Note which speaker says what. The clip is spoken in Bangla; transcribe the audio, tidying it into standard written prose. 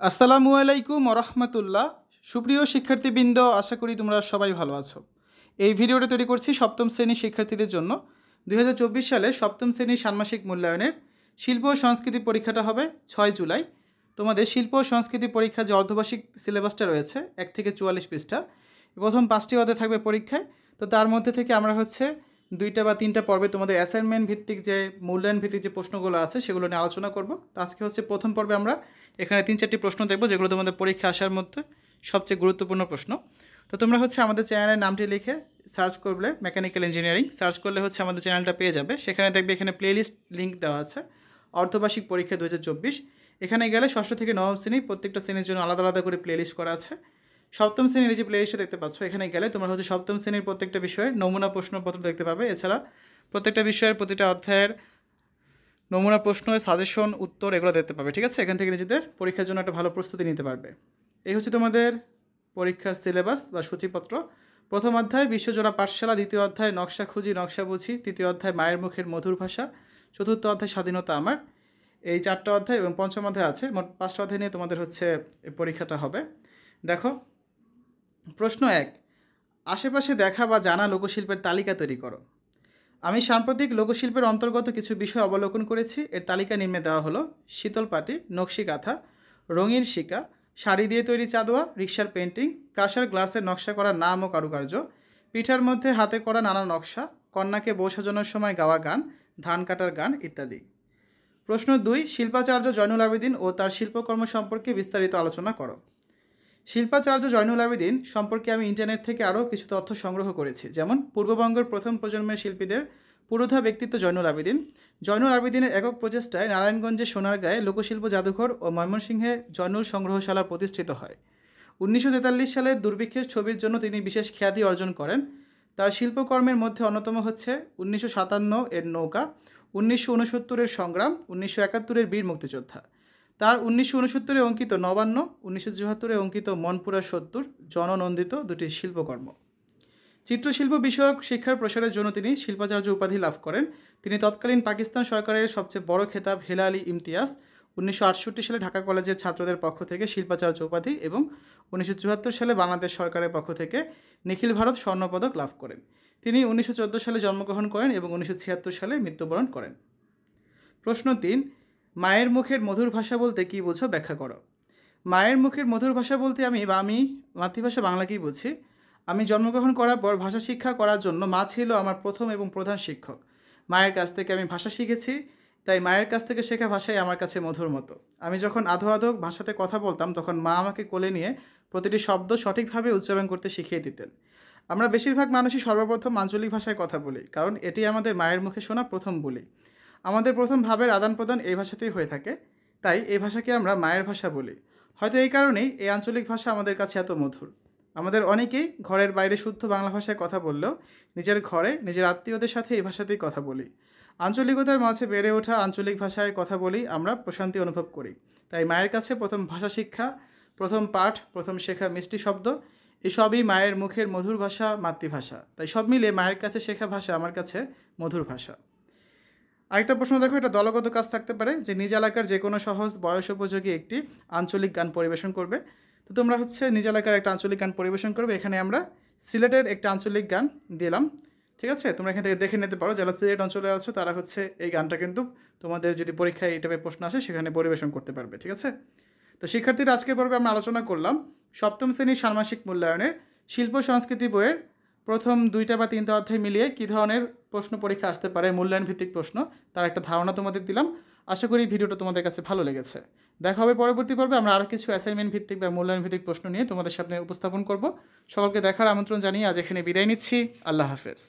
Speaker 1: আসসালামু আলাইকুম ওরহমতুল্লাহ। সুপ্রিয় শিক্ষার্থীবৃন্দ, আশা করি তোমরা সবাই ভালো আছো। এই ভিডিওটা তৈরি করছি সপ্তম শ্রেণীর শিক্ষার্থীদের জন্য। 2024 সালে সপ্তম শ্রেণীর ষান্মাসিক মূল্যায়নের শিল্প ও সংস্কৃতি পরীক্ষাটা হবে 6 জুলাই। তোমাদের শিল্প ও সংস্কৃতি পরীক্ষা যে অর্ধবার্ষিক সিলেবাসটা রয়েছে 1 থেকে 44 পৃষ্ঠা, প্রথম 5টি অধ্যায় থাকবে পরীক্ষায়। তো তার মধ্যে থেকে আমরা 2টা বা 3টা পর্বে তোমাদের অ্যাসাইনমেন্ট ভিত্তিক যে মূল্যায়ন ভিত্তিক যে প্রশ্নগুলো আছে সেগুলো নিয়ে আলোচনা করব। তো আজকে প্রথম পর্বে আমরা এখানে 3-4টি প্রশ্ন দেখব যেগুলো তোমাদের পরীক্ষা আসার মধ্যে সবচেয়ে গুরুত্বপূর্ণ প্রশ্ন। তো তোমরা আমাদের চ্যানেলের নামটি লিখে সার্চ করলে মেকানিক্যাল ইঞ্জিনিয়ারিং সার্চ করলে আমাদের চ্যানেলটা পেয়ে যাবে। সেখানে দেখবে এখানে প্লেলিস্ট লিঙ্ক দেওয়া আছে অর্ধবার্ষিক পরীক্ষা 2024। এখানে গেলে ষষ্ঠ থেকে নবম শ্রেণী প্রত্যেকটা শ্রেণীর জন্য আলাদা আলাদা করে প্লেলিস্ট করা আছে। সপ্তম শ্রেণীর যে প্লেলিস্টে দেখতে পাচ্ছ, এখানে গেলে তোমরা সপ্তম শ্রেণীর প্রত্যেকটা বিষয়ে নমুনা প্রশ্নপত্র দেখতে পাবে। এছাড়া প্রত্যেকটা বিষয়ের প্রতিটা অধ্যায়ের নমুনা প্রশ্ন, সাজেশন, উত্তর এগুলো দেখতে পাবে। ঠিক আছে, এখান থেকে নিজেদের পরীক্ষার জন্য একটা ভালো প্রস্তুতি নিতে পারবে। এই তোমাদের পরীক্ষার সিলেবাস বা সূচিপত্র। প্রথম অধ্যায় বিশ্বজোড়া পাঠশালা, দ্বিতীয় অধ্যায় নকশা খুঁজি নকশা বুঝি, তৃতীয় অধ্যায় মায়ের মুখের মধুর ভাষা, চতুর্থ অধ্যায় স্বাধীনতা আমার। এই 4টা অধ্যায় এবং পঞ্চম অধ্যায় আছে, মোট 5টা অধ্যায় নিয়ে তোমাদের পরীক্ষাটা হবে। দেখো, প্রশ্ন 1, আশেপাশে দেখা বা জানা লোকশিল্পের তালিকা তৈরি করো। আমি সাম্প্রতিক লোকশিল্পের অন্তর্গত কিছু বিষয় অবলোকন করেছি। এর তালিকা নিম্নে দেওয়া হলো: শীতল পাটি, নকশি কাঁথা, রঙিন শিকা, শাড়ি দিয়ে তৈরি চাঁদোয়া, রিক্সার পেন্টিং, কাঁসার গ্লাসের নকশা করা নাম ও কারুকার্য, পিঠার মধ্যে হাতে করা নানা নকশা, কন্যাকে বউ সাজানোর সময় গাওয়া গান, ধান কাটার গান ইত্যাদি। প্রশ্ন 2, শিল্পাচার্য জয়নুল আবেদিন ও তার শিল্পকর্ম সম্পর্কে বিস্তারিত আলোচনা করো। শিল্পাচার্য জয়নুল আবেদিন সম্পর্কে আমি ইন্টারনেট থেকে আরও কিছু তথ্য সংগ্রহ করেছি। যেমন, পূর্ববঙ্গের প্রথম প্রজন্মের শিল্পীদের পুরোধা ব্যক্তিত্ব জয়নুল আবেদিন। জয়নুল আবেদিনের একক প্রচেষ্টায় নারায়ণগঞ্জের সোনারগাঁয়ে লোকশিল্প জাদুঘর ও ময়মনসিংহে জয়নুল সংগ্রহশালা প্রতিষ্ঠিত হয়। 1943 সালের দুর্ভিক্ষের ছবির জন্য তিনি বিশেষ খ্যাতি অর্জন করেন। তার শিল্পকর্মের মধ্যে অন্যতম 1957 এর নৌকা, 1969 সংগ্রাম, 1971 বীর মুক্তিযোদ্ধা। তার 1969 অঙ্কিত নবান্ন, 1974 অঙ্কিত মনপুরা 70 জননন্দিত দুটি শিল্পকর্ম। চিত্রশিল্প বিষয়ক শিক্ষার প্রসারের জন্য তিনি শিল্পাচার্য উপাধি লাভ করেন। তিনি তৎকালীন পাকিস্তান সরকারের সবচেয়ে বড় খেতাব হেলালি ইমতিয়াজ, 1968 সালে ঢাকা কলেজের ছাত্রদের পক্ষ থেকে শিল্পাচার্য উপাধি এবং 1974 সালে বাংলাদেশ সরকারের পক্ষ থেকে নিখিল ভারত স্বর্ণপদক লাভ করেন। তিনি 1914 সালে জন্মগ্রহণ করেন এবং 1976 সালে মৃত্যুবরণ করেন। প্রশ্ন 3, মায়ের মুখের মধুর ভাষা বলতে কী বোঝো, ব্যাখ্যা করো। মায়ের মুখের মধুর ভাষা বলতে আমি মাতৃভাষা বাংলাকেই বুঝি। আমি জন্মগ্রহণ করার পর ভাষা শিক্ষা করার জন্য মা ছিল আমার প্রথম এবং প্রধান শিক্ষক। মায়ের কাছ থেকে আমি ভাষা শিখেছি, তাই মায়ের কাছ থেকে শেখা ভাষাই আমার কাছে মধুর মতো। আমি যখন আধো আধো ভাষাতে কথা বলতাম তখন মা আমাকে কোলে নিয়ে প্রতিটি শব্দ সঠিকভাবে উচ্চারণ করতে শিখিয়ে দিতেন। আমরা বেশিরভাগ মানুষই সর্বপ্রথম আঞ্চলিক ভাষায় কথা বলি, কারণ এটি আমাদের মায়ের মুখে শোনা প্রথম বলি। আমাদের প্রথম ভাবের আদান প্রদান এই ভাষাতেই হয়ে থাকে, তাই এই ভাষাকে আমরা মায়ের ভাষা বলি। হয়তো এই কারণেই এই আঞ্চলিক ভাষা আমাদের কাছে এত মধুর। আমাদের অনেকেই ঘরের বাইরে শুদ্ধ বাংলা ভাষায় কথা বললেও নিজের ঘরে নিজের আত্মীয়দের সাথে এই ভাষাতেই কথা বলি। আঞ্চলিকতার মাঝে বেড়ে ওঠা আঞ্চলিক ভাষায় কথা বলি আমরা প্রশান্তি অনুভব করি। তাই মায়ের কাছে প্রথম ভাষা শিক্ষা, প্রথম পাঠ, প্রথম শেখা মিষ্টি শব্দ এসবই মায়ের মুখের মধুর ভাষা, মাতৃভাষা। তাই সব মিলে মায়ের কাছে শেখা ভাষা আমার কাছে মধুর ভাষা। আরেকটা প্রশ্ন দেখো, এটা দলগত কাজ থাকতে পারে যে নিজ এলাকার যে কোনো সহজ বয়স উপযোগী একটি আঞ্চলিক গান পরিবেশন করবে। তো তোমরা নিজ এলাকার একটা আঞ্চলিক গান পরিবেশন করবে। এখানে আমরা সিলেটের একটা আঞ্চলিক গান দিলাম। ঠিক আছে, তোমরা এখান থেকে দেখে নিতে পারো। যারা সিলেট অঞ্চলে আছে তারা এই গানটা কিন্তু তোমাদের যদি পরীক্ষায় এই টাইপের প্রশ্ন আসে সেখানে পরিবেশন করতে পারবে। ঠিক আছে, তো শিক্ষার্থীরা আজকের পর্বে আমরা আলোচনা করলাম সপ্তম শ্রেণীর ষান্মাসিক মূল্যায়নের শিল্প সংস্কৃতি বইয়ের প্রথম 2টা বা 3টা অধ্যায় মিলিয়ে কী ধরনের প্রশ্ন পরীক্ষা আসতে পারে, মূল্যায়ন ভিত্তিক প্রশ্ন, তার একটা ধারণা তোমাদের দিলাম। আশা করি ভিডিওটা তোমাদের কাছে ভালো লেগেছে। দেখা হবে পরবর্তী পর্বে। আমরা আরও কিছু অ্যাসাইনমেন্ট ভিত্তিক বা মূল্যায়ন ভিত্তিক প্রশ্ন নিয়ে তোমাদের সামনে উপস্থাপন করব। সকলকে দেখার আমন্ত্রণ জানিয়ে আজ এখানে বিদায় নিচ্ছি। আল্লাহ হাফেজ।